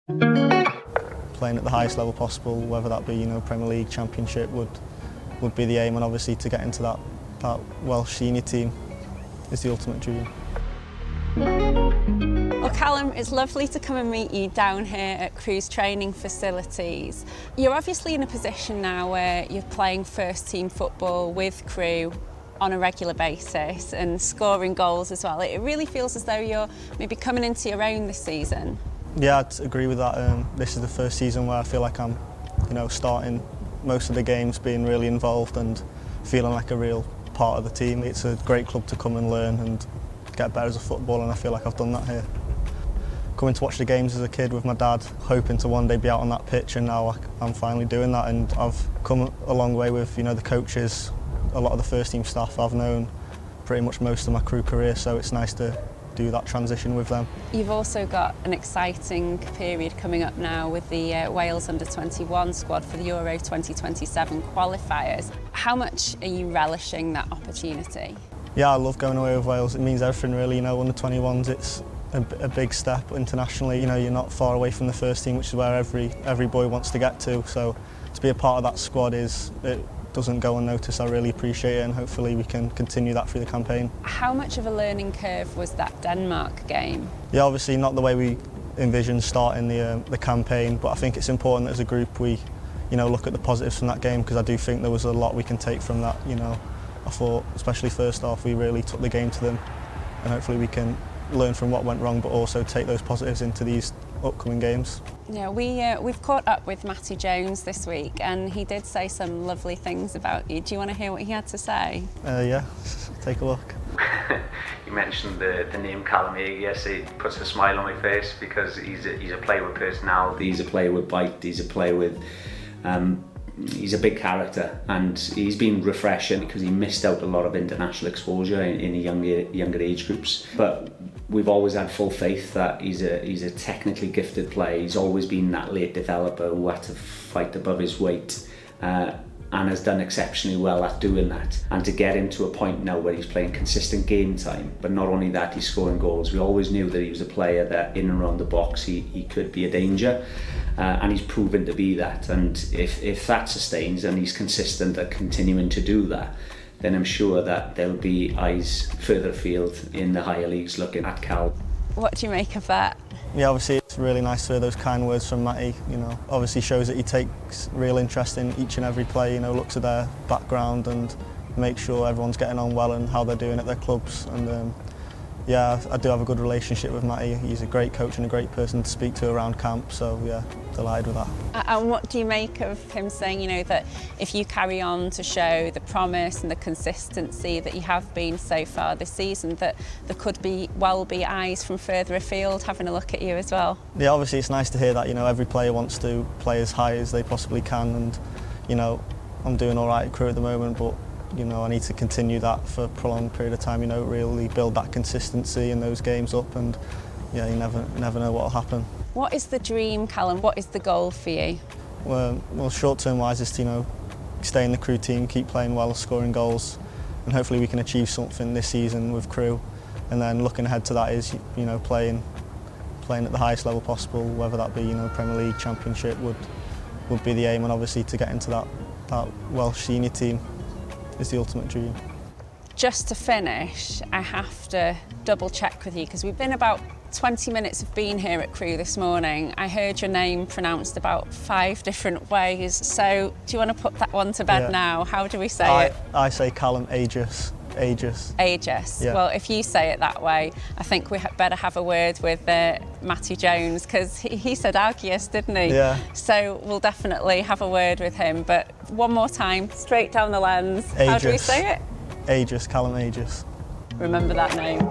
Playing at the highest level possible, whether that be Premier League, Championship, would be the aim, and obviously to get into that Welsh senior team is the ultimate dream. Well, Calum, it's lovely to come and meet you down here at Crewe's training facilities. You're obviously in a position now where you're playing first team football with Crewe on a regular basis and scoring goals as well. It really feels as though you're maybe coming into your own this season. Yeah, I'd agree with that. This is the first season where I feel like I'm starting most of the games, being really involved and feeling like a real part of the team. It's a great club to come and learn and get better as a footballer, and I feel like I've done that here. Coming to watch the games as a kid with my dad, hoping to one day be out on that pitch, and now I'm finally doing that, and I've come a long way with the coaches, a lot of the first team staff I've known pretty much most of my Crewe career, so it's nice to do that transition with them. You've also got an exciting period coming up now with the Wales under-21 squad for the Euro 2027 qualifiers. How much are you relishing that opportunity? Yeah, I love going away with Wales. It means everything really, under-21s, it's a big step internationally. You're not far away from the first team, which is where every boy wants to get to, so to be a part of that squad doesn't go unnoticed. I really appreciate it, and hopefully we can continue that through the campaign. How much of a learning curve was that Denmark game? Yeah, obviously not the way we envisioned starting the campaign, but I think it's important that as a group we look at the positives from that game, because I do think there was a lot we can take from that. I thought, especially first half, we really took the game to them, and hopefully we can learn from what went wrong, but also take those positives into these upcoming games. Yeah, we've caught up with Matty Jones this week, and he did say some lovely things about you. Do you want to hear what he had to say? Yeah, take a look. You mentioned the name Calum Agius. It puts a smile on my face because he's a player with personality. He's a player with bite. He's a player with. He's a big character, and he's been refreshing because he missed out a lot of international exposure in the younger age groups. But we've always had full faith that he's a technically gifted player. He's always been that late developer who had to fight above his weight, and has done exceptionally well at doing that. And to get him to a point now where he's playing consistent game time, but not only that, he's scoring goals. We always knew that he was a player that in and around the box he could be a danger, and he's proven to be that. And if that sustains and he's consistent at continuing to do that, then I'm sure that there'll be eyes further afield in the higher leagues looking at Cal. What do you make of that? Yeah, obviously it's really nice to hear those kind words from Matty. Obviously shows that he takes real interest in each and every player. Looks at their background and makes sure everyone's getting on well and how they're doing at their clubs. And yeah, I do have a good relationship with Matty. He's a great coach and a great person to speak to around camp. So yeah, delighted with that. And what do you make of him saying, that if you carry on to show the promise and the consistency that you have been so far this season, that there could be eyes from further afield having a look at you as well? Yeah, obviously it's nice to hear that. Every player wants to play as high as they possibly can, and I'm doing all right at Crewe at the moment, but I need to continue that for a prolonged period of time. Really build that consistency in those games up, and yeah, you never know what will happen. What is the dream, Calum? What is the goal for you? Well, short-term wise is to stay in the Crewe team, keep playing well, scoring goals, and hopefully we can achieve something this season with Crewe. And then looking ahead to that is playing at the highest level possible, whether that be Premier League, Championship would be the aim, and obviously to get into that Welsh senior team is the ultimate dream. Just to finish, I have to double check with you, because we've been about 20 minutes of being here at Crewe this morning. I heard your name pronounced about 5 different ways, so do you want to put that one to bed now? How do we say it? I say Calum Agius. Agius. Yeah. Well, if you say it that way, I think we better have a word with Matty Jones, because he said Agius, didn't he? Yeah. So we'll definitely have a word with him. But one more time, straight down the lens. Agius. How do we say it? Agius, Calum Agius. Remember that name.